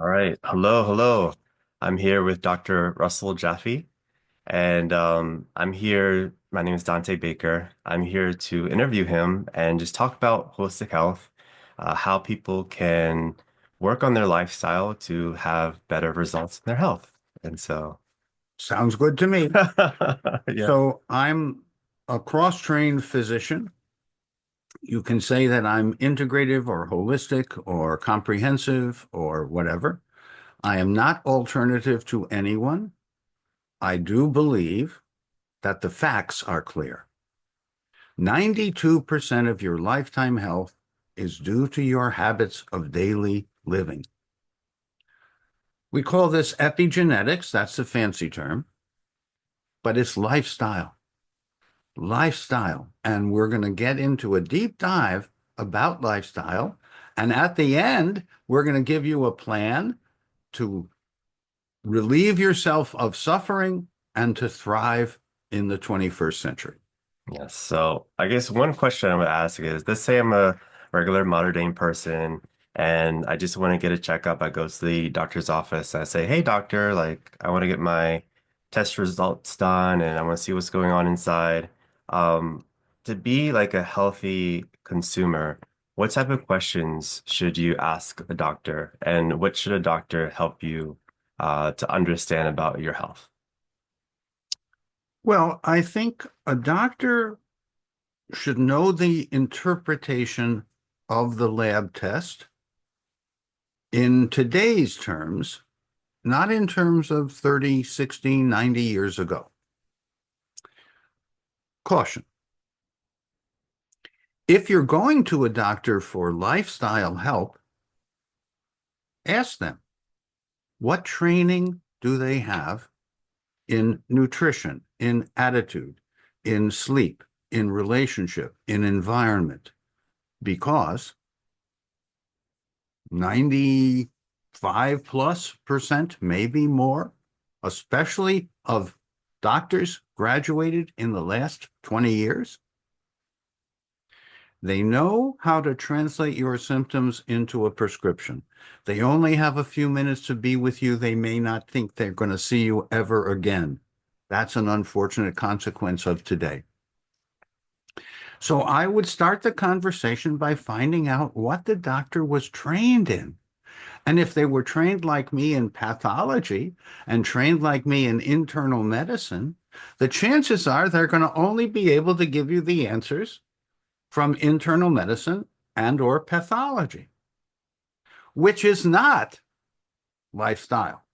All right. Hello, hello. I'm here with Dr. Russell Jaffe, and I'm here. My name is Dante Baker. I'm here to interview him and just talk about holistic health, how people can work on their lifestyle to have better results in their health. And so, Sounds good to me. yeah. So I'm a cross-trained physician. You can say that I'm integrative or holistic or comprehensive or whatever. I am not alternative to anyone. I do believe that the facts are clear. 92% of your lifetime health is due to your habits of daily living. We call this epigenetics, that's the fancy term, but it's lifestyle. And we're going to get into a deep dive about lifestyle. And at the end, we're going to give you a plan to relieve yourself of suffering and to thrive in the 21st century. Yes. So I guess one question I would ask is, let's say I'm a regular modern day person and I just want to get a checkup. I go to the doctor's office and I say, hey, doctor, like I want to get my test results done and I want to see what's going on inside. Um, to be like a healthy consumer, what type of questions should you ask a doctor and what should a doctor help you to understand about your health? Well, I think a doctor should know the interpretation of the lab test in today's terms, not in terms of 30, 60, 90 years ago. Caution. If you're going to a doctor for lifestyle help, ask them, what training do they have in nutrition, in attitude, in sleep, in relationship, in environment? Because 95+%, maybe more, especially of doctors graduated in the last 20 years, they know how to translate your symptoms into a prescription. They only have a few minutes to be with you. They may not think they're going to see you ever again. That's an unfortunate consequence of today. So I would start the conversation by finding out what the doctor was trained in. And if they were trained like me in pathology and trained like me in internal medicine, the chances are they're going to only be able to give you the answers from internal medicine and or pathology, which is not lifestyle.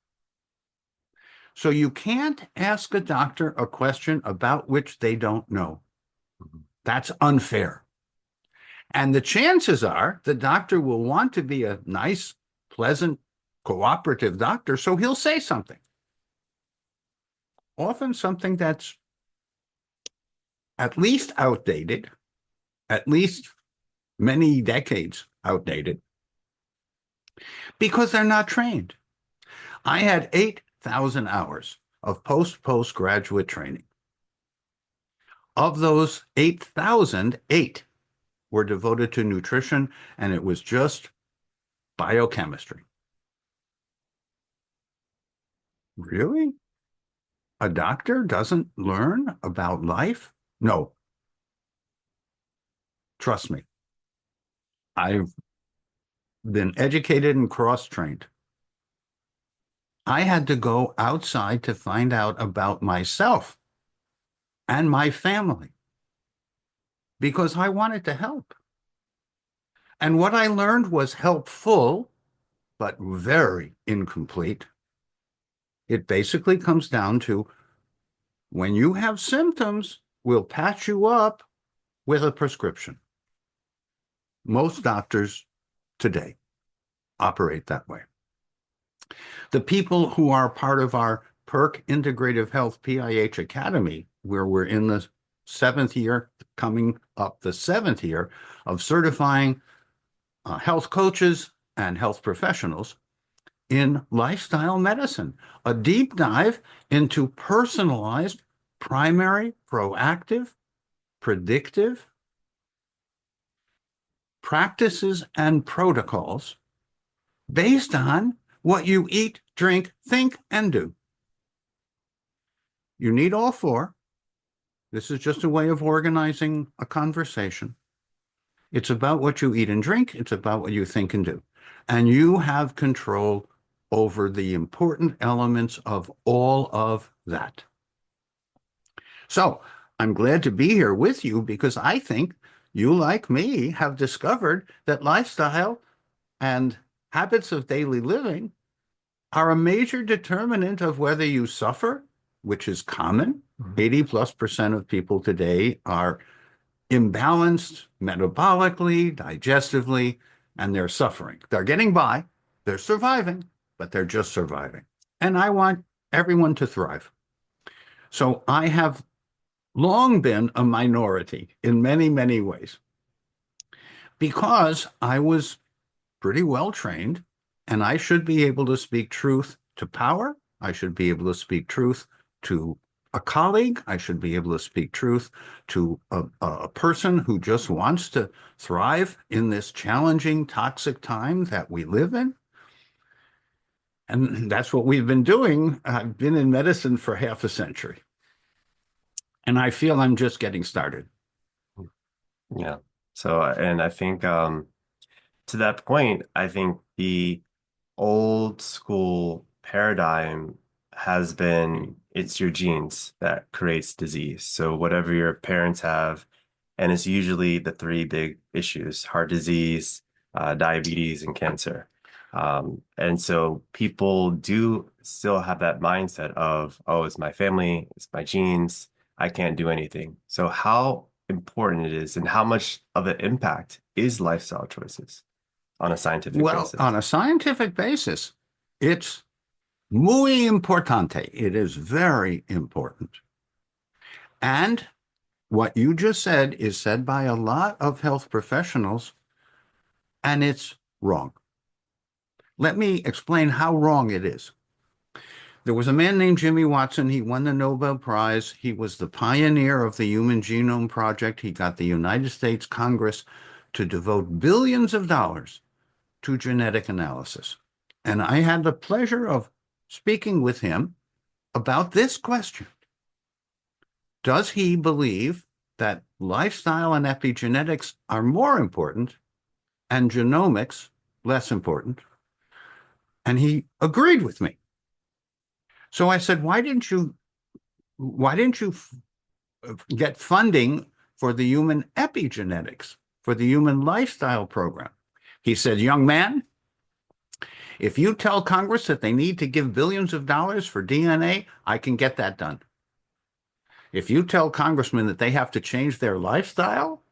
So you can't ask a doctor a question about which they don't know. That's unfair. And the chances are the doctor will want to be a nice, pleasant, cooperative doctor, so he'll say something, often something that's at least outdated, at least many decades outdated, because they're not trained. I had 8,000 hours of postgraduate training. Of those 8,000, eight were devoted to nutrition, and it was just biochemistry. Really? A doctor doesn't learn about life? No, trust me. I've been educated and cross-trained. I had to go outside to find out about myself and my family because I wanted to help. And what I learned was helpful, but very incomplete. It basically comes down to when you have symptoms, we'll patch you up with a prescription. Most doctors today operate that way. The people who are part of our PERC Integrative Health PIH Academy, where we're in the seventh year, coming up the seventh year of certifying health coaches and health professionals in lifestyle medicine, a deep dive into personalized, primary, proactive, predictive practices and protocols based on what you eat, drink, think, and do. You need all four. This is just a way of organizing a conversation. It's about what you eat and drink. It's about what you think and do. And you have control over the important elements of all of that. So I'm glad to be here with you because I think you, like me, have discovered that lifestyle and habits of daily living are a major determinant of whether you suffer, which is common. Mhm. 80+% of people today are imbalanced metabolically, digestively, and they're suffering. They're getting by, they're surviving, but they're just surviving. And I want everyone to thrive. So I have long been a minority in many, many ways because I was pretty well trained and I should be able to speak truth to power. I should be able to speak truth to a colleague. I should be able to speak truth to a person who just wants to thrive in this challenging, toxic time that we live in. And that's what we've been doing. I've been in medicine for half a century, and I feel I'm just getting started. Yeah. So, and I think to that point, I think the old school paradigm has been it's your genes that creates disease. So whatever your parents have, and it's usually the three big issues: heart disease, diabetes, and cancer. And so people do still have that mindset of, oh, it's my family, it's my genes, I can't do anything. So how important it is and how much of an impact is lifestyle choices on a scientific Well, on basis? a scientific basis, it's muy importante. It is very important. And what you just said is said by a lot of health professionals, and it's wrong. Let me explain how wrong it is. There was a man named Jimmy Watson. He won the Nobel Prize. He was the pioneer of the Human Genome Project. He got the United States Congress to devote billions of dollars to genetic analysis. And I had the pleasure of speaking with him about this question. Does he believe that lifestyle and epigenetics are more important and genomics less important? And he agreed with me. So I said, why didn't you get funding for the human epigenetics, for the human lifestyle program? He said, young man, if you tell Congress that they need to give billions of dollars for DNA, I can get that done. If you tell congressmen that they have to change their lifestyle,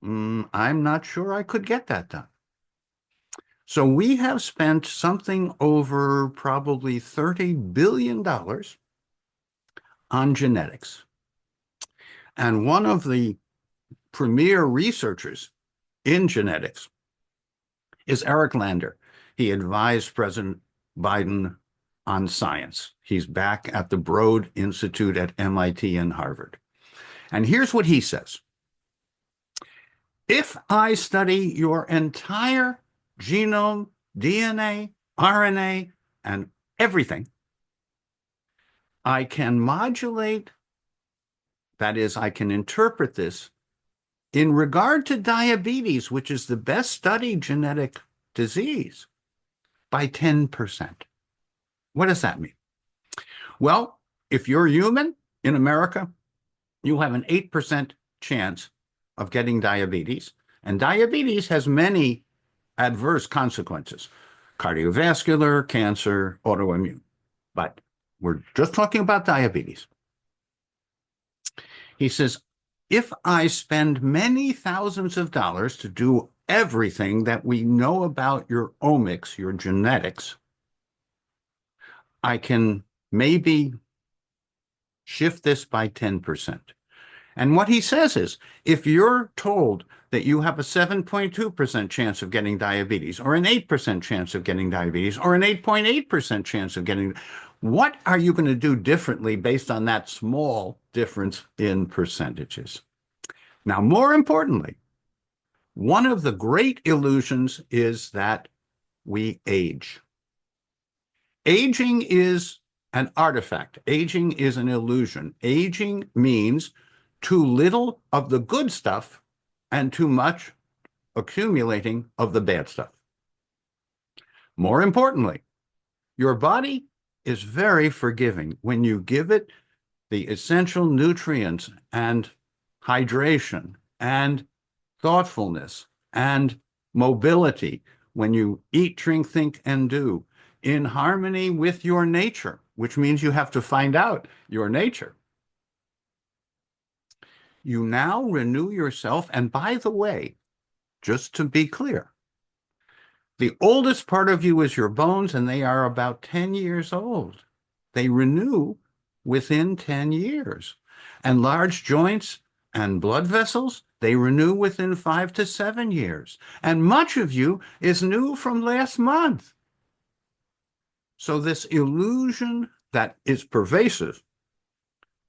I'm not sure I could get that done. So we have spent something over probably $30 billion on genetics. And one of the premier researchers in genetics is Eric Lander. He advised President Biden on science. He's back at the Broad Institute at MIT and Harvard. And here's what he says. If I study your entire genome, DNA, RNA, and everything, I can modulate, that is, I can interpret this in regard to diabetes, which is the best studied genetic disease, by 10%. What does that mean? Well, if you're human in America, you have an 8% chance of getting diabetes. And diabetes has many adverse consequences: cardiovascular, cancer, autoimmune. But we're just talking about diabetes. He says, if I spend many thousands of dollars to do everything that we know about your omics, your genetics, I can maybe shift this by 10%. And what he says is, if you're told that you have a 7.2% chance of getting diabetes, or an 8% chance of getting diabetes, or an 8.8% chance of getting, what are you going to do differently based on that small difference in percentages? Now, more importantly, one of the great illusions is that we age. Aging is an artifact. Aging is an illusion. Aging means too little of the good stuff and too much accumulating of the bad stuff. More importantly, your body is very forgiving when you give it the essential nutrients and hydration and thoughtfulness and mobility, when you eat, drink, think, and do in harmony with your nature, which means you have to find out your nature. You now renew yourself. And by the way, just to be clear, the oldest part of you is your bones, and they are about 10 years old. They renew within 10 years. And large joints and blood vessels, they renew within 5 to 7 years. And much of you is new from last month. So this illusion that is pervasive,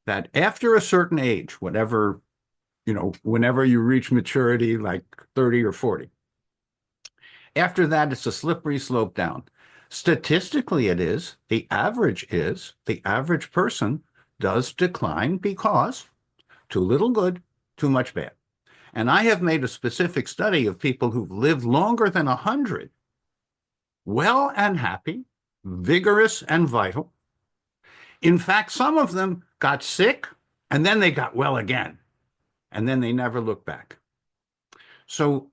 that after a certain age, whatever, whenever you reach maturity, like 30 or 40, after that, it's a slippery slope down. Statistically, it is. The average person does decline because too little good, too much bad. And I have made a specific study of people who've lived longer than 100, well and happy, vigorous and vital. In fact, some of them got sick and then they got well again, and then they never looked back. So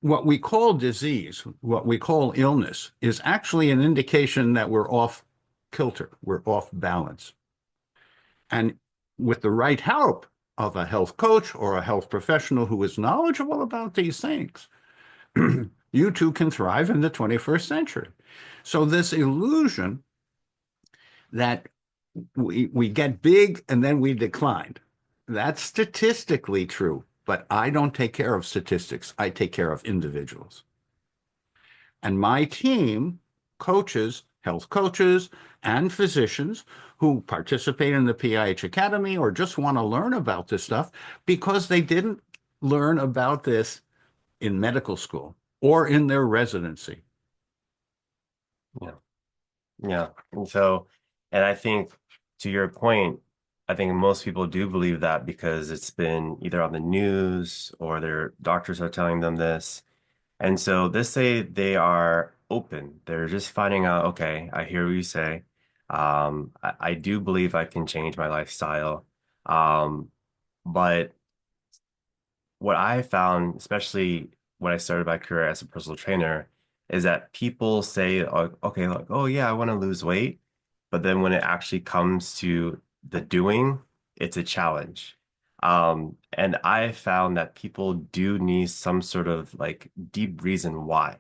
what we call disease, what we call illness, is actually an indication that we're off kilter, we're off balance. And with the right help of a health coach or a health professional who is knowledgeable about these things, you too can thrive in the 21st century. So this illusion that we get big and then we decline, that's statistically true. But I don't take care of statistics. I take care of individuals. And my team coaches, health coaches, and physicians who participate in the PIH Academy or just want to learn about this stuff because they didn't learn about this in medical school or in their residency. Yeah. Yeah. And I think to your point, I think most people do believe that because it's been either on the news or their doctors are telling them this. And so they say they are open. They're just finding out, okay, I hear what you say. I do believe I can change my lifestyle. But what I found, especially when I started my career as a personal trainer, is that people say, okay, like, oh yeah, I want to lose weight. But then when it actually comes to the doing, it's a challenge. And I found that people do need some sort of like deep reason why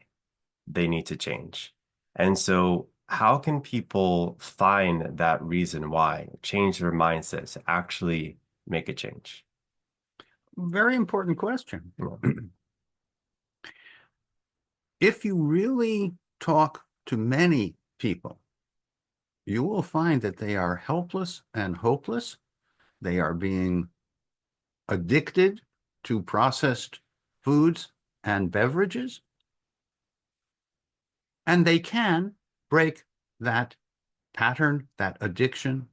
they need to change. And so how can people find that reason why, change their mindsets, actually make a change? Very important question. Yeah. If you really talk to many people, you will find that they are helpless and hopeless. They are being addicted to processed foods and beverages. And they can break that pattern, that addiction.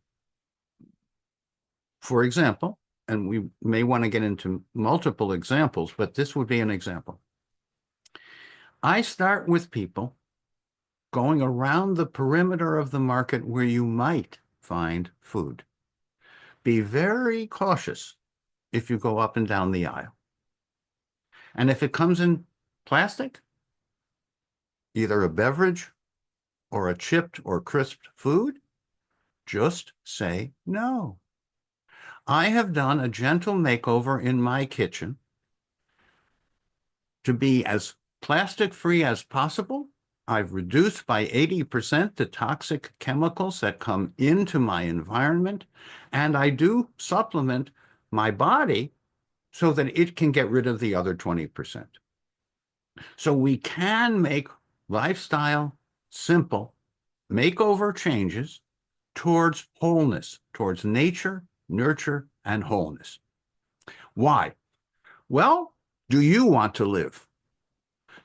For example, and we may want to get into multiple examples, but this would be an example. I start with people going around the perimeter of the market where you might find food. Be very cautious if you go up and down the aisle. And if it comes in plastic, either a beverage or a chipped or crisped food, just say no. I have done a gentle makeover in my kitchen to be as plastic-free as possible. I've reduced by 80% the toxic chemicals that come into my environment, and I do supplement my body so that it can get rid of the other 20%. So we can make lifestyle simple makeover changes towards wholeness, towards nature, nurture, and wholeness. Why? Well, do you want to live?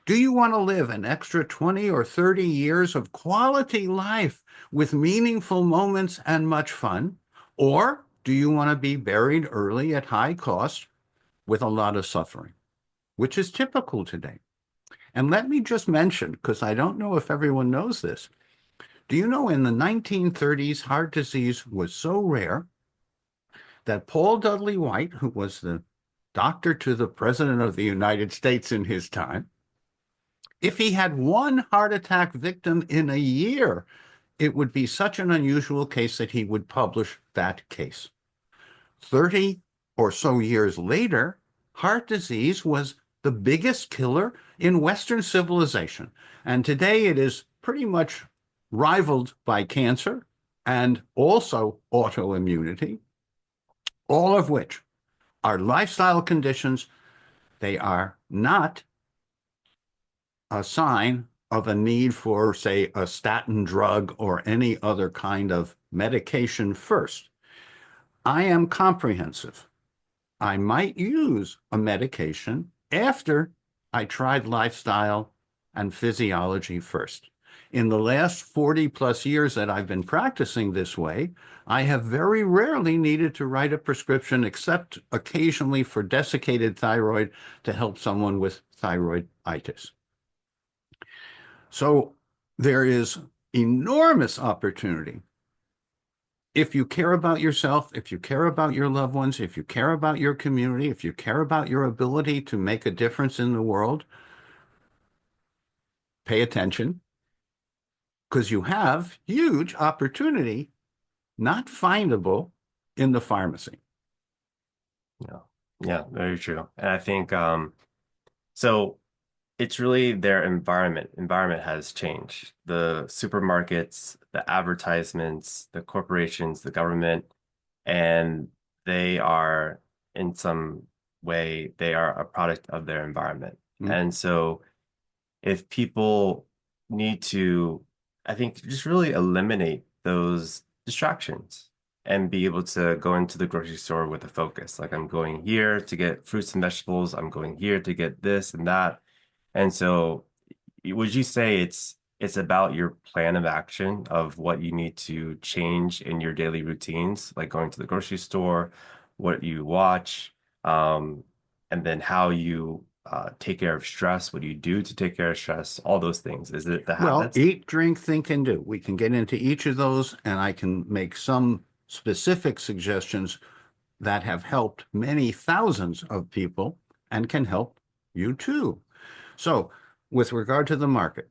Do you want to live an extra 20 or 30 years of quality life with meaningful moments and much fun? Or do you want to be buried early at high cost with a lot of suffering, which is typical today? And let me just mention, because I don't know if everyone knows this, do you know in the 1930s, heart disease was so rare that Paul Dudley White, who was the doctor to the President of the United States in his time, if he had one heart attack victim in a year, it would be such an unusual case that he would publish that case. 30 or so years later, heart disease was the biggest killer in Western civilization. And today it is pretty much rivaled by cancer and also autoimmunity, all of which are lifestyle conditions. They are not a sign of a need for, say, a statin drug or any other kind of medication first. I am comprehensive. I might use a medication after I tried lifestyle and physiology first. In the last 40 plus years that I've been practicing this way, I have very rarely needed to write a prescription except occasionally for desiccated thyroid to help someone with thyroiditis. So there is enormous opportunity. If you care about yourself, if you care about your loved ones, if you care about your community, if you care about your ability to make a difference in the world, pay attention because you have huge opportunity not findable in the pharmacy. Yeah. Yeah, very true. And I think so it's really their environment. Environment has changed. The supermarkets, the advertisements, the corporations, the government, and they are in some way they are a product of their environment. Mm. And so if people need to, I think, just really eliminate those distractions and be able to go into the grocery store with a focus. Like I'm going here to get fruits and vegetables, I'm going here to get this and that. And so would you say it's about your plan of action of what you need to change in your daily routines, like going to the grocery store, what you watch, and then how you take care of stress, what do you do to take care of stress, all those things. Is it the Well, habits? eat, drink, think, and do. We can get into each of those, and I can make some specific suggestions that have helped many thousands of people and can help you too. So, with regard to the market,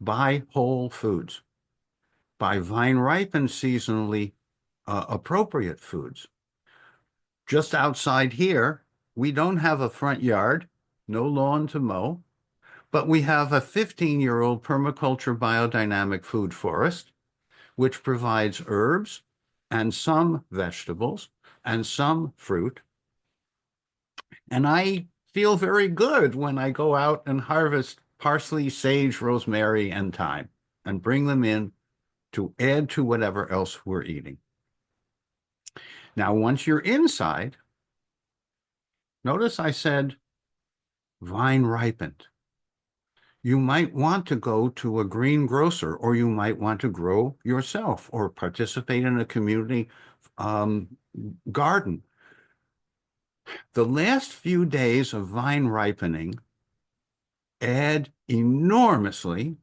buy whole foods, buy vine ripened seasonally appropriate foods. Just outside here, we don't have a front yard, no lawn to mow, but we have a 15-year-old permaculture biodynamic food forest, which provides herbs and some vegetables and some fruit. And I feel very good when I go out and harvest parsley, sage, rosemary, and thyme and bring them in to add to whatever else we're eating. Now, once you're inside, notice I said vine ripened. You might want to go to a greengrocer, or you might want to grow yourself or participate in a community um, garden. The last few days of vine ripening add enormously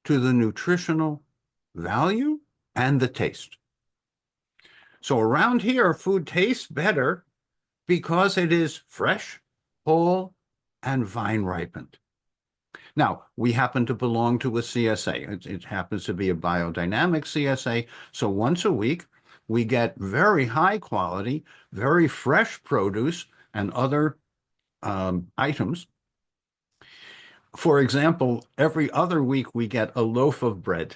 to the nutritional value and the taste. So around here, food tastes better because it is fresh, whole, and vine ripened. Now, we happen to belong to a CSA. It happens to be a biodynamic CSA. So once a week, we get very high quality, very fresh produce and other items. For example, every other week, we get a loaf of bread.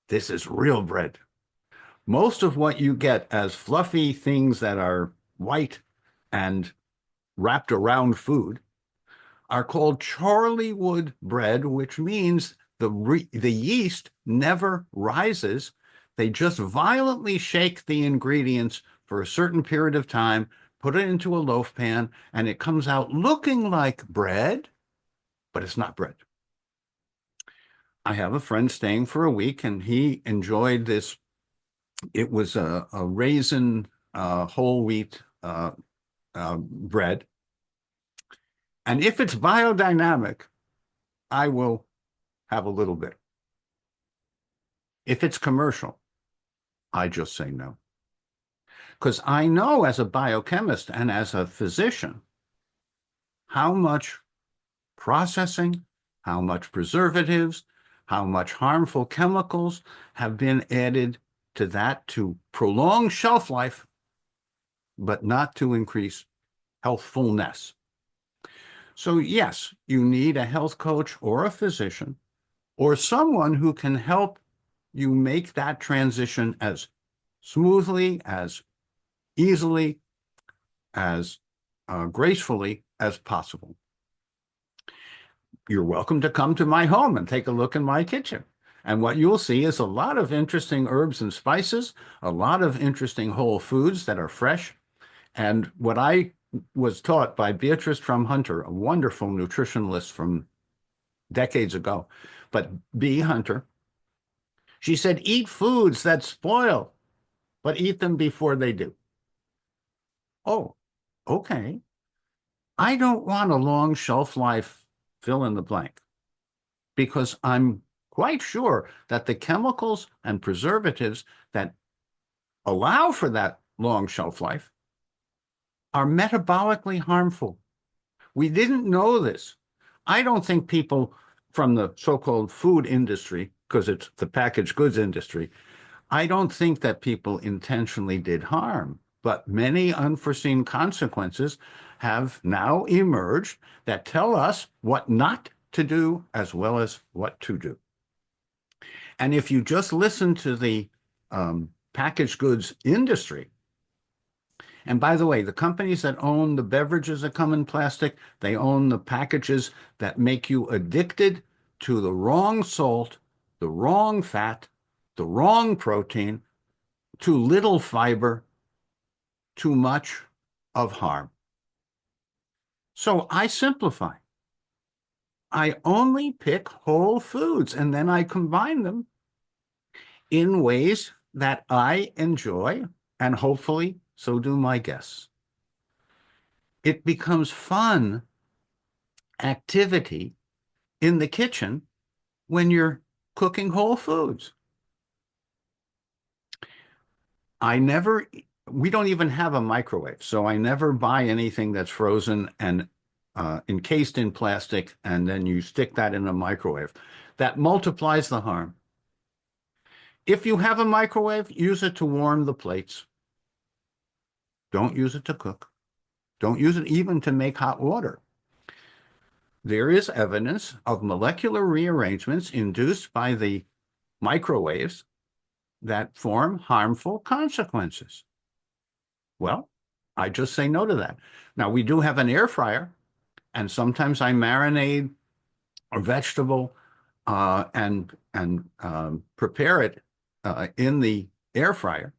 This is real bread. Most of what you get as fluffy things that are white and wrapped around food are called Charliewood bread, which means the yeast never rises. They just violently shake the ingredients for a certain period of time, put it into a loaf pan, and it comes out looking like bread, but it's not bread. I have a friend staying for a week, and he enjoyed this. It was a raisin whole wheat bread. And if it's biodynamic, I will have a little bit. If it's commercial, I just say no. Because I know as a biochemist and as a physician how much processing, how much preservatives, how much harmful chemicals have been added to that to prolong shelf life, but not to increase healthfulness. So yes, you need a health coach or a physician or someone who can help you make that transition as smoothly, as easily, as gracefully as possible. You're welcome to come to my home and take a look in my kitchen. And what you'll see is a lot of interesting herbs and spices, a lot of interesting whole foods that are fresh. And what I was taught by Beatrice Trum Hunter, a wonderful nutritionalist from decades ago, but B. Hunter, she said, eat foods that spoil, but eat them before they do. Oh, okay. I don't want a long shelf life fill in the blank because I'm quite sure that the chemicals and preservatives that allow for that long shelf life are metabolically harmful. We didn't know this. I don't think people from the so-called food industry, because it's the packaged goods industry, I don't think that people intentionally did harm, but many unforeseen consequences have now emerged that tell us what not to do as well as what to do. And if you just listen to the packaged goods industry, and by the way, the companies that own the beverages that come in plastic, they own the packages that make you addicted to the wrong salt, the wrong fat, the wrong protein, too little fiber, too much of harm. So I simplify. I only pick whole foods and then I combine them in ways that I enjoy, and hopefully so do my guests. It becomes fun activity in the kitchen when you're cooking whole foods. We don't even have a microwave, so I never buy anything that's frozen and encased in plastic, and then you stick that in a microwave. That multiplies the harm. If you have a microwave, use it to warm the plates. Don't use it to cook. Don't use it even to make hot water. There is evidence of molecular rearrangements induced by the microwaves that form harmful consequences. Well, I just say no to that. Now, we do have an air fryer, and sometimes I marinate a vegetable and prepare it in the air fryer.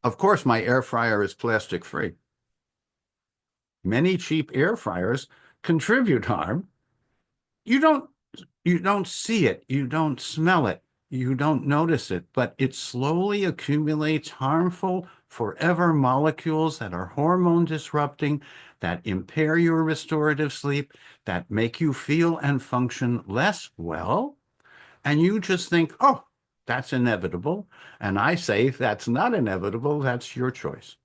Of course, my air fryer is plastic free. Many cheap air fryers contribute harm. You don't see it, you don't smell it, you don't notice it, but it slowly accumulates harmful forever molecules that are hormone disrupting, that impair your restorative sleep, that make you feel and function less well. And you just think, oh, that's inevitable. And I say that's not inevitable, that's your choice.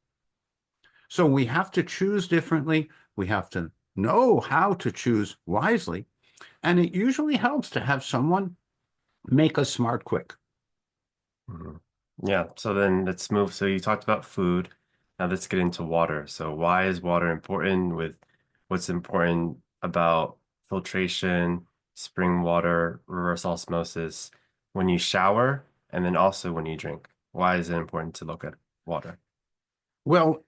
So we have to choose differently. We have to know how to choose wisely. And it usually helps to have someone make us smart quick. Mhm. Yeah, so then let's move. So you talked about food. Now let's get into water. So why is water important with what's important about filtration, spring water, reverse osmosis when you shower, and then also when you drink? Why is it important to look at water? Well,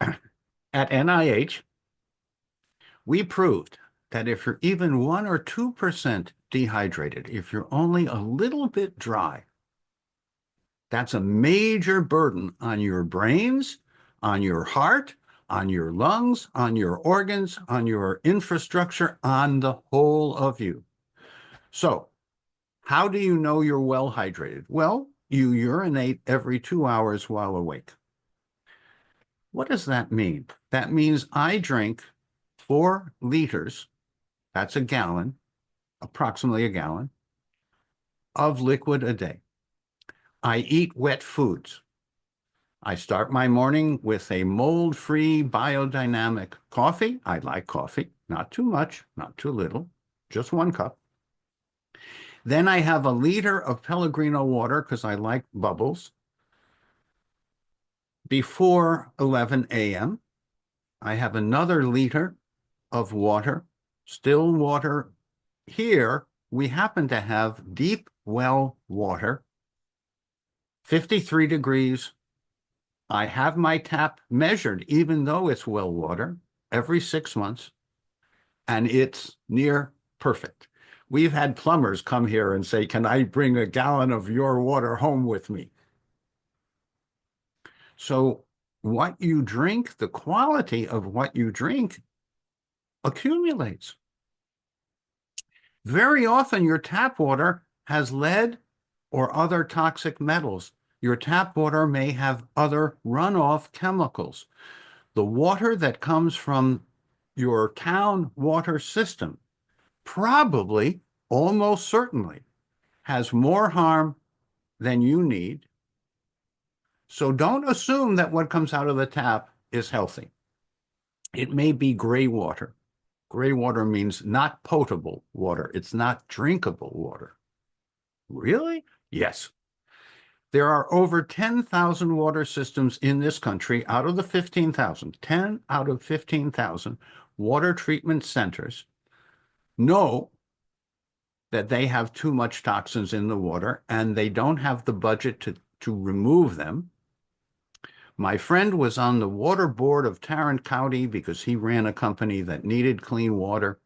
at NIH, we proved that if you're even 1 or 2% dehydrated, if you're only a little bit dry, that's a major burden on your brains, on your heart, on your lungs, on your organs, on your infrastructure, on the whole of you. So, how do you know you're well hydrated? Well, you urinate every 2 hours while awake. What does that mean? That means I drink 4 liters, that's a gallon, approximately a gallon, of liquid a day. I eat wet foods. I start my morning with a mold-free biodynamic coffee. I like coffee, not too much, not too little, just 1 cup. Then I have a liter of Pellegrino water because I like bubbles. Before 11 a.m., I have another liter of water, still water. Here, we happen to have deep well water, 53 degrees. I have my tap measured, even though it's well water, every 6 months, and it's near perfect. We've had plumbers come here and say, can I bring a gallon of your water home with me? So what you drink, the quality of what you drink accumulates. Very often your tap water has lead or other toxic metals. Your tap water may have other runoff chemicals. The water that comes from your town water system probably, almost certainly, has more harm than you need. So don't assume that what comes out of the tap is healthy. It may be gray water. Gray water means not potable water. It's not drinkable water. Really? Yes. There are over 10,000 water systems in this country out of the 15,000. 10 out of 15,000 water treatment centers know that they have too much toxins in the water and they don't have the budget to remove them. My friend was on the water board of Tarrant County because he ran a company that needed clean water.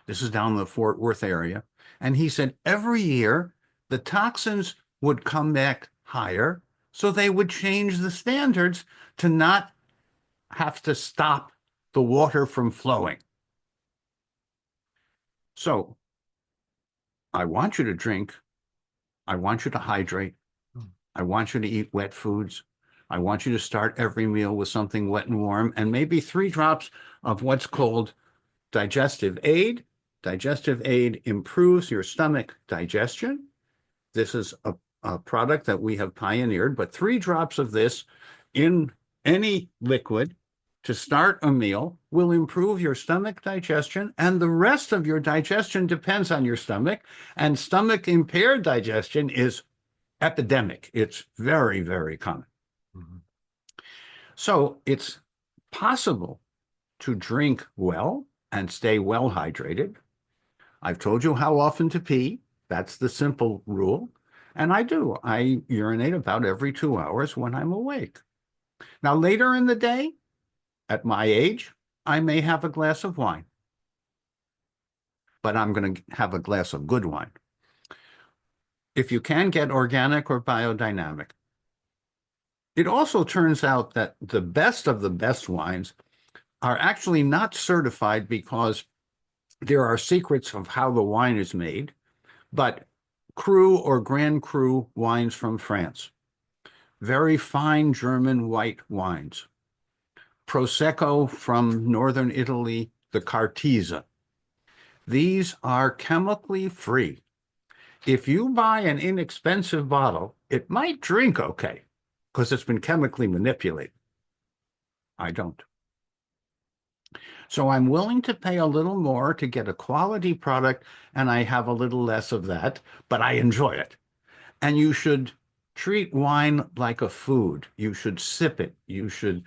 This is down in the Fort Worth area. And he said every year the toxins would come back higher, so they would change the standards to not have to stop the water from flowing. So I want you to drink. I want you to hydrate. I want you to eat wet foods. I want you to start every meal with something wet and warm, and maybe 3 drops of what's called digestive aid. Digestive aid improves your stomach digestion. This is a product that we have pioneered, but 3 drops of this in any liquid to start a meal will improve your stomach digestion, and the rest of your digestion depends on your stomach, and stomach impaired digestion is epidemic. It's very, very common. Mm-hmm. So it's possible to drink well and stay well hydrated. I've told you how often to pee. That's the simple rule. And I do. I urinate about every 2 hours when I'm awake. Now, later in the day, at my age, I may have a glass of wine, but I'm going to have a glass of good wine. If you can get organic or biodynamic. It also turns out that the best of the best wines are actually not certified because there are secrets of how the wine is made, but Cru or Grand Cru wines from France, very fine German white wines, Prosecco from northern Italy, the Cartese. These are chemically free. If you buy an inexpensive bottle, it might drink okay because it's been chemically manipulated. I don't. So I'm willing to pay a little more to get a quality product, and I have a little less of that, but I enjoy it. And you should treat wine like a food. You should sip it. You should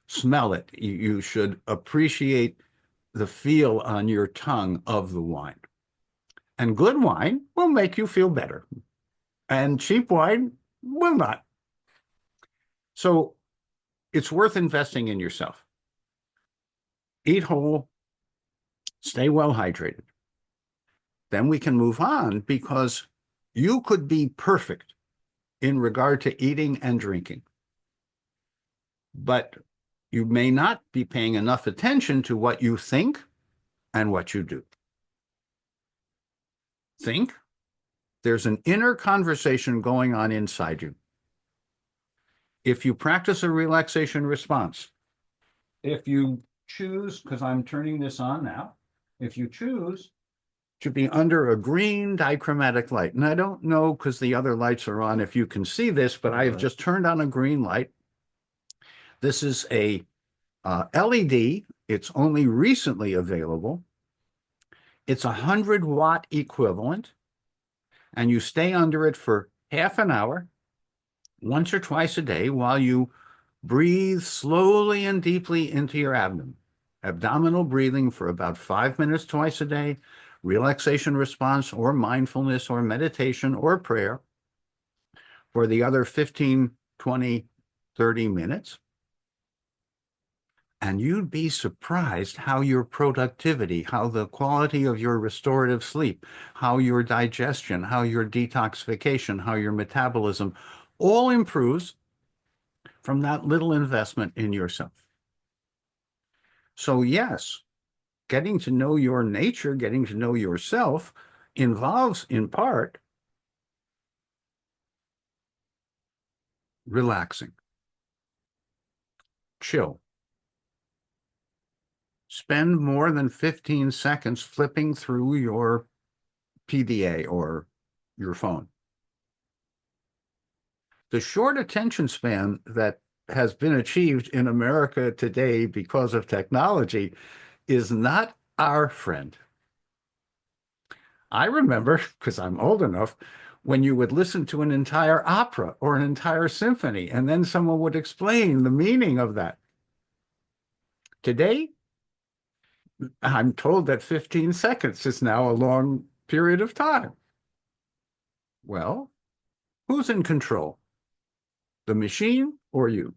smell it. You should appreciate the feel on your tongue of the wine. And good wine will make you feel better. And cheap wine will not. So it's worth investing in yourself. Eat whole, stay well hydrated. Then we can move on because you could be perfect in regard to eating and drinking. But You may not be paying enough attention to what you think and what you do. Think. There's an inner conversation going on inside you. If you practice a relaxation response, if you choose, because I'm turning this on now, if you choose to be under a green dichromatic light, and I don't know because the other lights are on if you can see this, but I have just turned on a green light. This is a LED. It's only recently available. It's 100-watt equivalent, and you stay under it for half an hour, once or twice a day, while you breathe slowly and deeply into your abdomen. Abdominal breathing for about 5 minutes twice a day, relaxation response or mindfulness or meditation or prayer for the other 15, 20, 30 minutes. And you'd be surprised how your productivity, how the quality of your restorative sleep, how your digestion, how your detoxification, how your metabolism all improves from that little investment in yourself. So yes, getting to know your nature, getting to know yourself involves in part relaxing, chill. Spend more than 15 seconds flipping through your PDA or your phone. The short attention span that has been achieved in America today because of technology is not our friend. I remember, because I'm old enough, when you would listen to an entire opera or an entire symphony, and then someone would explain the meaning of that. Today, I'm told that 15 seconds is now a long period of time. Well, who's in control? The machine or you?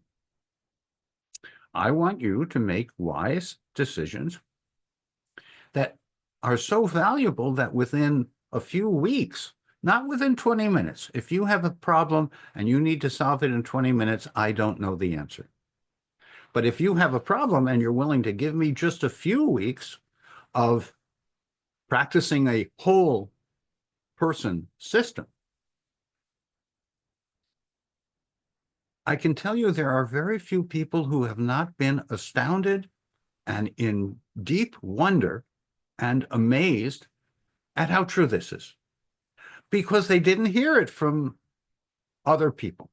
I want you to make wise decisions that are so valuable that within a few weeks, not within 20 minutes, if you have a problem and you need to solve it in 20 minutes, I don't know the answer. But if you have a problem and you're willing to give me just a few weeks of practicing a whole person system, I can tell you there are very few people who have not been astounded and in deep wonder and amazed at how true this is, because they didn't hear it from other people.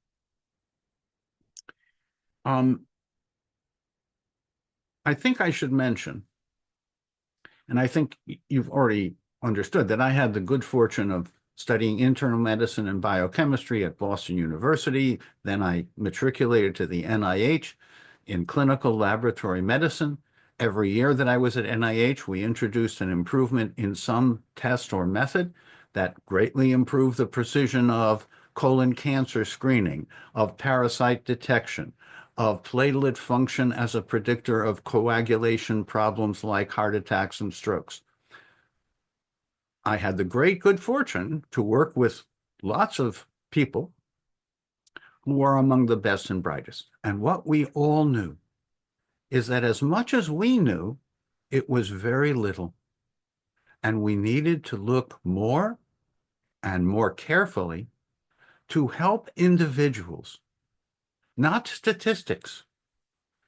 I think I should mention, and I think you've already understood, that I had the good fortune of studying internal medicine and biochemistry at Boston University. Then I matriculated to the NIH in clinical laboratory medicine. Every year that I was at NIH, we introduced an improvement in some test or method that greatly improved the precision of colon cancer screening, of parasite detection, of platelet function as a predictor of coagulation problems like heart attacks and strokes. I had the great good fortune to work with lots of people who are among the best and brightest. And what we all knew is that as much as we knew, it was very little. And we needed to look more and more carefully to help individuals, not statistics.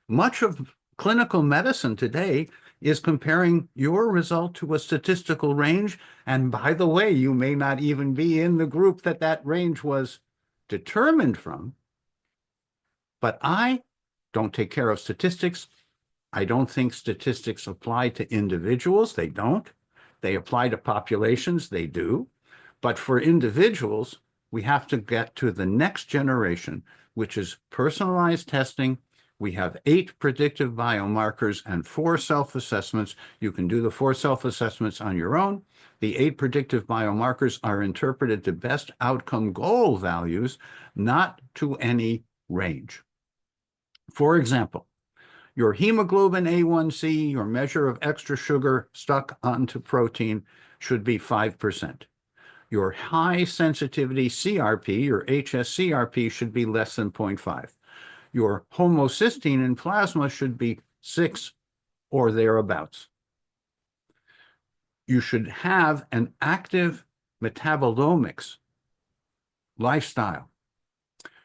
Much of clinical medicine today is comparing your result to a statistical range. And by the way, you may not even be in the group that that range was determined from. But I don't take care of statistics. I don't think statistics apply to individuals. They don't. They apply to populations. They do. But for individuals, we have to get to the next generation, which is personalized testing. We have 8 predictive biomarkers and 4 self-assessments. You can do the 4 self-assessments on your own. The 8 predictive biomarkers are interpreted to best outcome goal values, not to any range. For example, your hemoglobin A1C, your measure of extra sugar stuck onto protein, should be 5%. Your high sensitivity CRP, your HSCRP, should be less than 0.5. Your homocysteine in plasma should be 6 or thereabouts. You should have an active metabolomics lifestyle.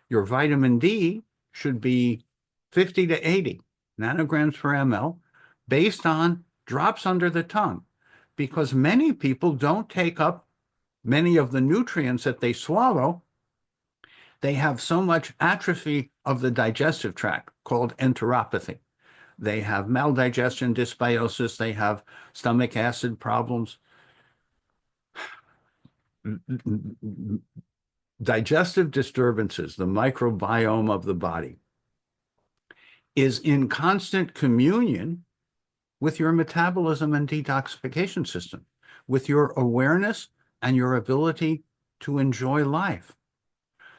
Your vitamin D should be 50 to 80 nanograms per ml based on drops under the tongue, because many people don't take up many of the nutrients that they swallow. They have so much atrophy of the digestive tract called enteropathy. They have maldigestion, dysbiosis, they have stomach acid problems. Digestive disturbances, the microbiome of the body, is in constant communion with your metabolism and detoxification system, with your awareness and your ability to enjoy life.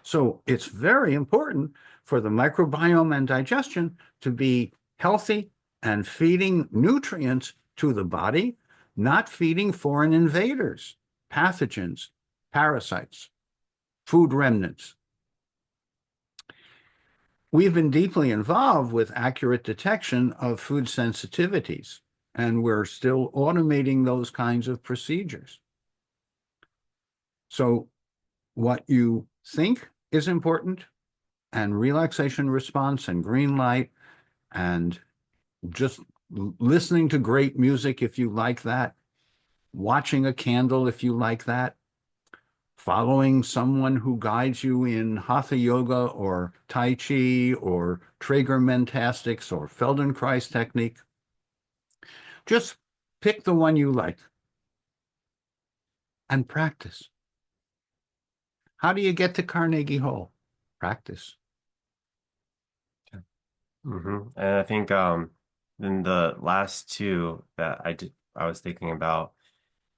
So it's very important for the microbiome and digestion to be healthy and feeding nutrients to the body, not feeding foreign invaders, pathogens, parasites, food remnants. We've been deeply involved with accurate detection of food sensitivities, and we're still automating those kinds of procedures. So what you think is important, and relaxation response and green light, and just listening to great music if you like that, watching a candle if you like that, following someone who guides you in Hatha Yoga or Tai Chi or Traeger Mentastics or Feldenkrais technique. Just pick the one you like and practice. How do you get to Carnegie Hall? Practice. And I think then the last two that I was thinking about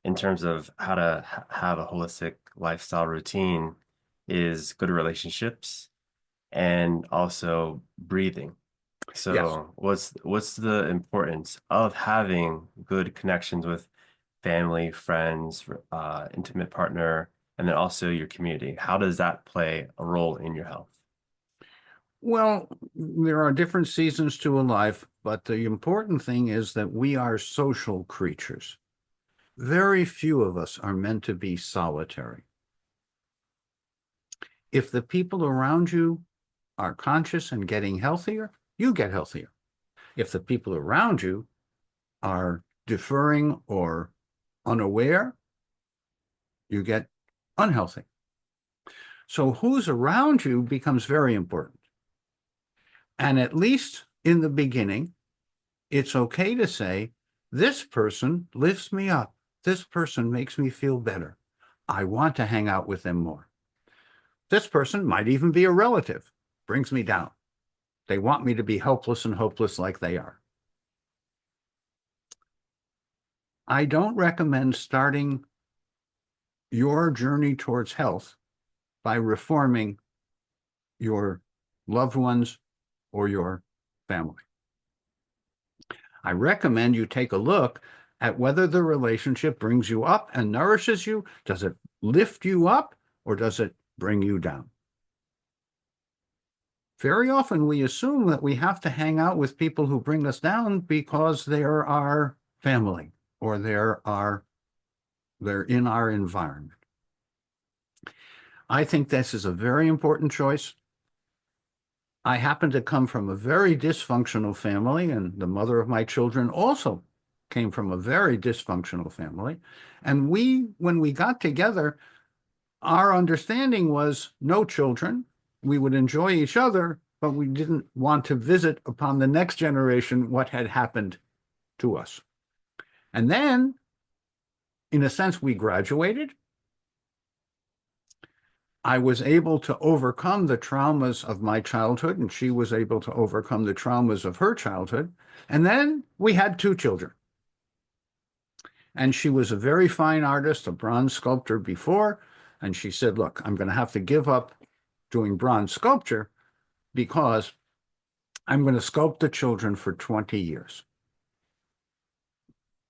in terms of how to have a holistic lifestyle routine is good relationships and also breathing. Yes. So what's the importance of having good connections with family, friends, intimate partner, and then also your community? How does that play a role in your health? Well, there are different seasons to a life, but the important thing is that we are social creatures. Very few of us are meant to be solitary. If the people around you are conscious and getting healthier, you get healthier. If the people around you are deferring or unaware, you get unhealthy. So who's around you becomes very important. And at least in the beginning, it's okay to say, this person lifts me up. This person makes me feel better. I want to hang out with them more. This person might even be a relative, brings me down. They want me to be helpless and hopeless like they are. I don't recommend starting your journey towards health by reforming your loved ones or your family. I recommend you take a look at whether the relationship brings you up and nourishes you. Does it lift you up or does it bring you down? Very often we assume that we have to hang out with people who bring us down because they're our family or they're in our environment. I think this is a very important choice. I happen to come from a very dysfunctional family, and the mother of my children also came from a very dysfunctional family. And when we got together, our understanding was no children. We would enjoy each other, but we didn't want to visit upon the next generation what had happened to us. And then, in a sense, we graduated. I was able to overcome the traumas of my childhood, and she was able to overcome the traumas of her childhood. And then we had 2 children. And she was a very fine artist, a bronze sculptor before. And she said, look, I'm going to have to give up doing bronze sculpture because I'm going to sculpt the children for 20 years.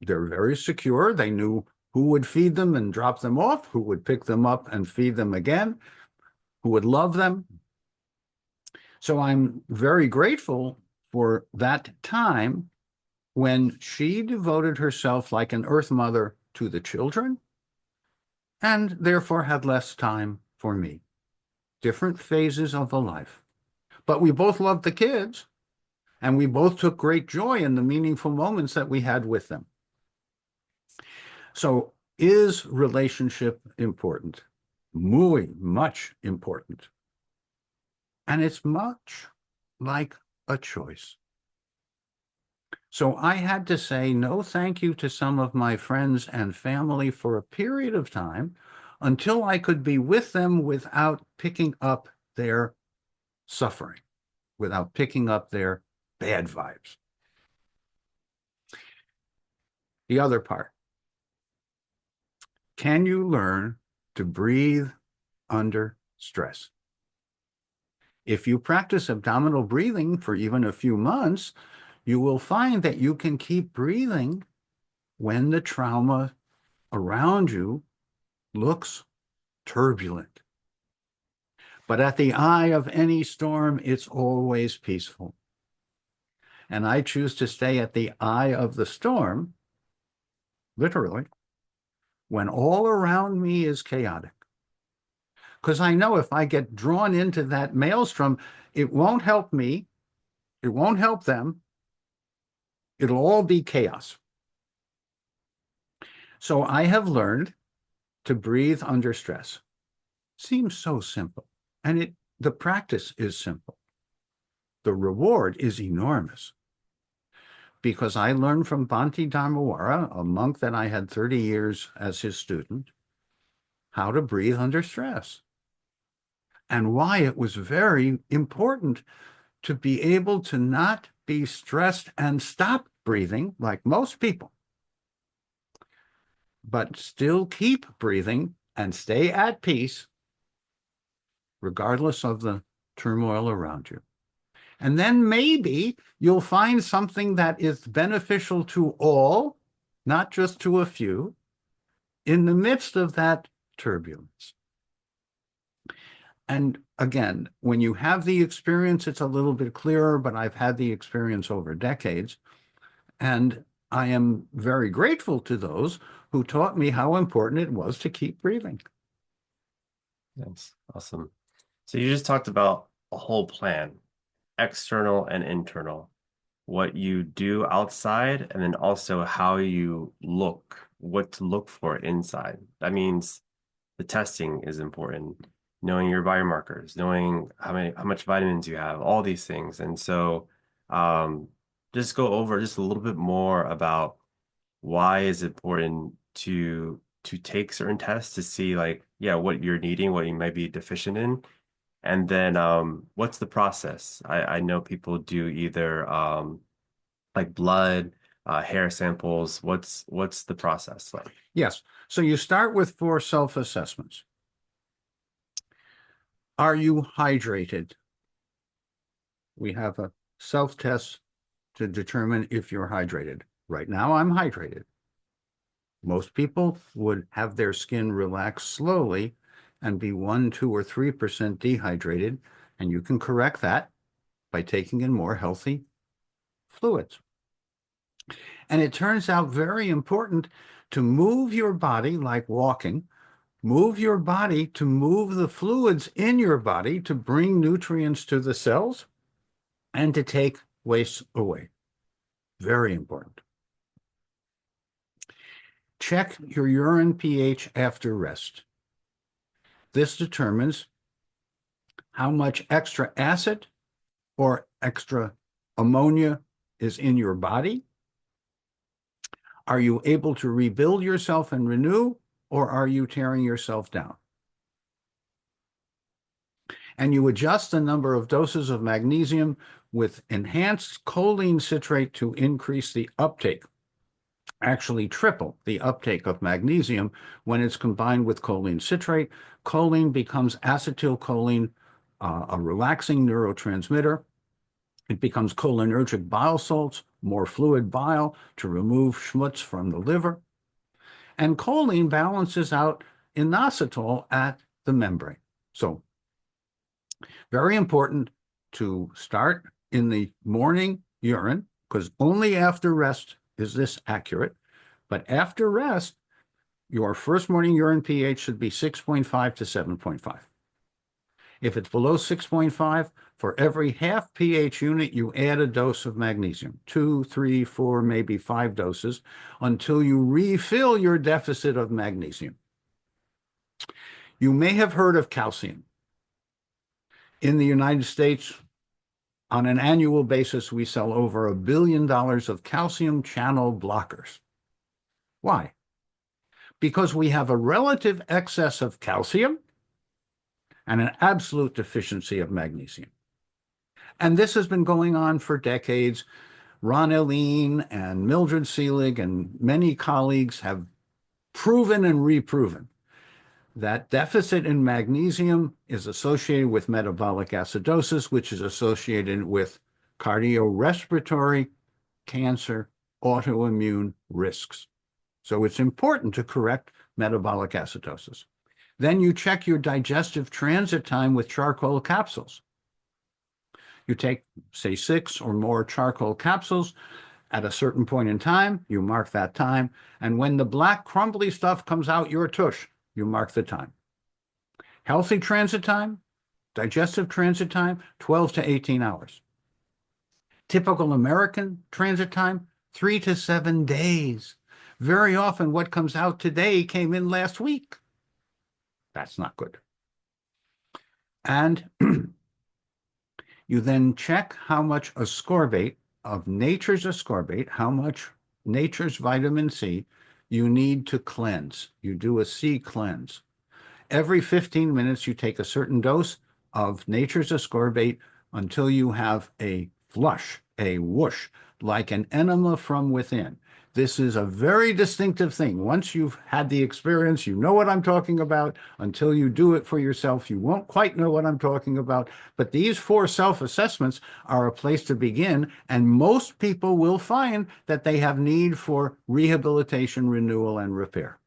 They're very secure. They knew who would feed them and drop them off, who would pick them up and feed them again, who would love them. So I'm very grateful for that time when she devoted herself like an earth mother to the children and therefore had less time for me. Different phases of a life. But we both loved the kids and we both took great joy in the meaningful moments that we had with them. So is relationship important? Muy much important. And it's much like a choice. So I had to say no thank you to some of my friends and family for a period of time until I could be with them without picking up their suffering, without picking up their bad vibes. The other part, can you learn to breathe under stress? If you practice abdominal breathing for even a few months, you will find that you can keep breathing when the trauma around you looks turbulent. But at the eye of any storm, it's always peaceful. And I choose to stay at the eye of the storm, literally, when all around me is chaotic. Because I know if I get drawn into that maelstrom, it won't help me, it won't help them, it'll all be chaos. So I have learned to breathe under stress. Seems so simple. And the practice is simple. The reward is enormous. Because I learned from Bhante Dharmawara, a monk that I had 30 years as his student, how to breathe under stress. And why it was very important to be able to not be stressed and stop breathing like most people, but still keep breathing and stay at peace regardless of the turmoil around you. And then maybe you'll find something that is beneficial to all, not just to a few, in the midst of that turbulence. And again, when you have the experience, it's a little bit clearer, but I've had the experience over decades. And I am very grateful to those who taught me how important it was to keep breathing. That's awesome. So you just talked about a whole plan, external and internal, what you do outside, and then also how you look, what to look for inside. That means the testing is important, knowing your biomarkers, knowing how much vitamins you have, all these things. And so um, just go over just a little bit more about why is it important to take certain tests to see like, yeah, what you're needing, what you might be deficient in. And then what's the process? I know people do either like blood, hair samples. What's the process like? Yes. So you start with 4 self-assessments. Are you hydrated? We have a self-test to determine if you're hydrated. Right now, I'm hydrated. Most people would have their skin relax slowly and be 1, 2, or 3% dehydrated, and you can correct that by taking in more healthy fluids. And it turns out very important to move your body like walking, move your body to move the fluids in your body to bring nutrients to the cells and to take waste away. Very important. Check your urine pH after rest. This determines how much extra acid or extra ammonia is in your body. Are you able to rebuild yourself and renew, or are you tearing yourself down? And you adjust the number of doses of magnesium with enhanced choline citrate to increase the uptake, actually triple the uptake of magnesium when it's combined with choline citrate. Choline becomes acetylcholine, a relaxing neurotransmitter. It becomes cholinergic bile salts, more fluid bile to remove schmutz from the liver. And choline balances out inositol at the membrane. So very important to start in the morning urine, because only after rest is this accurate. But after rest, your first morning urine pH should be 6.5 to 7.5. If it's below 6.5, for every half pH unit, you add a dose of magnesium, 2, 3, 4, maybe 5 doses, until you refill your deficit of magnesium. You may have heard of calcium. In the United States, on an annual basis, we sell over $1 billion of calcium channel blockers. Why? Because we have a relative excess of calcium and an absolute deficiency of magnesium. And this has been going on for decades. Ron Elleen and Mildred Seelig and many colleagues have proven and reproven that deficit in magnesium is associated with metabolic acidosis, which is associated with cardiorespiratory, cancer, autoimmune risks. So it's important to correct metabolic acidosis. Then you check your digestive transit time with charcoal capsules. You take, say, 6 or more charcoal capsules at a certain point in time, you mark that time, and when the black crumbly stuff comes out your tush, you mark the time. Healthy transit time, digestive transit time, 12 to 18 hours. Typical American transit time, 3 to 7 days. Very often what comes out today came in last week. That's not good. And you then check how much ascorbate of nature's ascorbate, how much nature's vitamin C you need to cleanse. You do a C cleanse. Every 15 minutes, you take a certain dose of nature's ascorbate until you have a flush, a whoosh, like an enema from within. This is a very distinctive thing. Once you've had the experience, you know what I'm talking about. Until you do it for yourself, you won't quite know what I'm talking about. But these 4 self-assessments are a place to begin, and most people will find that they have need for rehabilitation, renewal, and repair.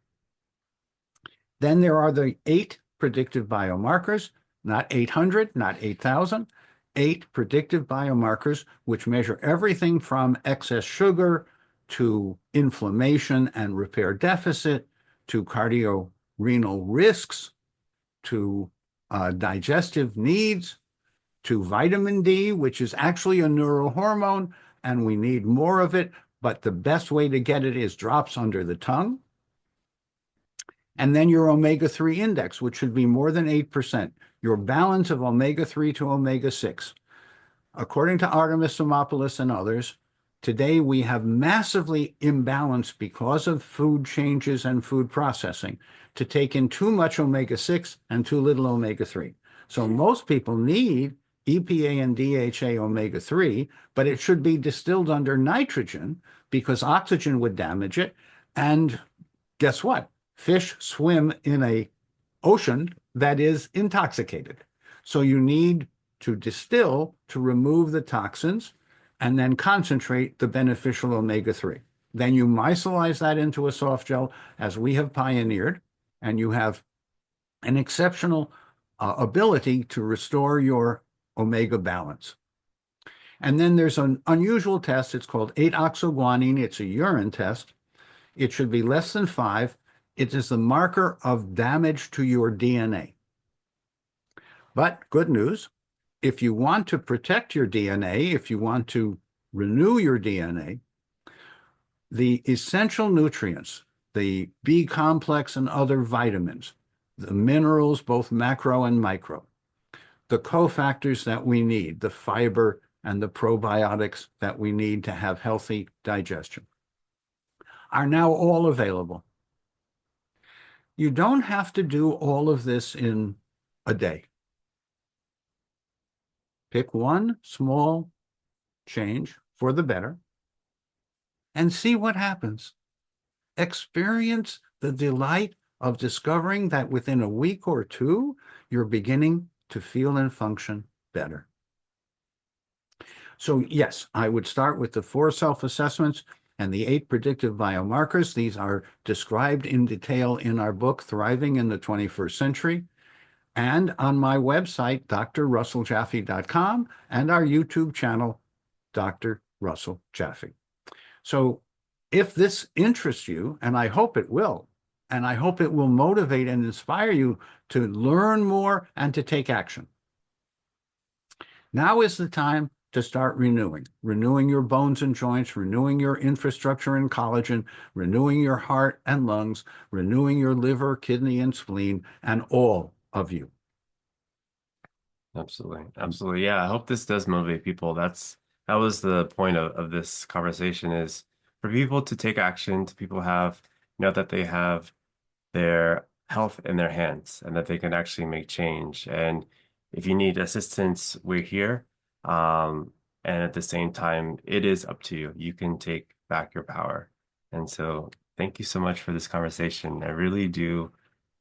Then there are the 8 predictive biomarkers, not 800, not 8,000, 8 predictive biomarkers, which measure everything from excess sugar to inflammation and repair deficit, to cardiorenal risks, to digestive needs, to vitamin D, which is actually a neurohormone, and we need more of it, but the best way to get it is drops under the tongue. And then your omega-3 index, which should be more than 8%, your balance of omega-3 to omega-6. According to Artemis Simopoulos and others, today we have massively imbalanced because of food changes and food processing to take in too much omega-6 and too little omega-3. So most people need EPA and DHA omega-3, but it should be distilled under nitrogen because oxygen would damage it. And guess what? Fish swim in an ocean that is intoxicated. So you need to distill to remove the toxins and then concentrate the beneficial omega-3. Then you micelize that into a soft gel, as we have pioneered, and you have an exceptional ability to restore your omega balance. And then there's an unusual test. It's called 8-oxoguanine. It's a urine test. It should be less than 5. It is the marker of damage to your DNA. But good news, if you want to protect your DNA, if you want to renew your DNA, the essential nutrients, the B complex and other vitamins, the minerals, both macro and micro, the cofactors that we need, the fiber and the probiotics that we need to have healthy digestion, are now all available. You don't have to do all of this in a day. Pick one small change for the better and see what happens. Experience the delight of discovering that within a week or 2, you're beginning to feel and function better. So yes, I would start with the 4 self-assessments and the 8 predictive biomarkers. These are described in detail in our book, Thriving in the 21st Century. and on my website, drrusselljaffe.com, and our YouTube channel, Dr. Russell Jaffe. So if this interests you, and I hope it will, and I hope it will motivate and inspire you to learn more and to take action. Now is the time to start renewing your bones and joints, renewing your infrastructure and collagen, renewing your heart and lungs, renewing your liver, kidney, and spleen, and all of you. Absolutely. Absolutely. Yeah. I hope this does motivate people. That was the point of this conversation is for people to take action, to people have, that they have their health in their hands and that they can actually make change. And if you need assistance, we're here. And at the same time, it is up to you. You can take back your power. And so thank you so much for this conversation. I really do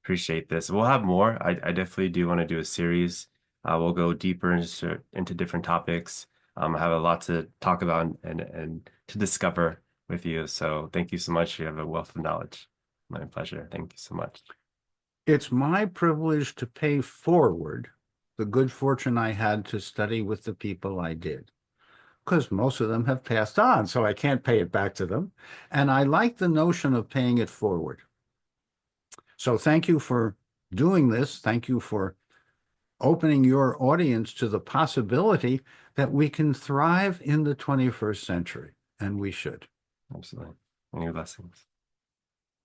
appreciate this. We'll have more. I definitely do want to do a series. We'll go deeper into different topics. I have a lot to talk about and to discover with you. So thank you so much. You have a wealth of knowledge. My pleasure. Thank you so much. It's my privilege to pay forward the good fortune I had to study with the people I did, because most of them have passed on, so I can't pay it back to them. And I like the notion of paying it forward. So thank you for doing this. Thank you for opening your audience to the possibility that we can thrive in the 21st century, and we should. Absolutely. Many blessings.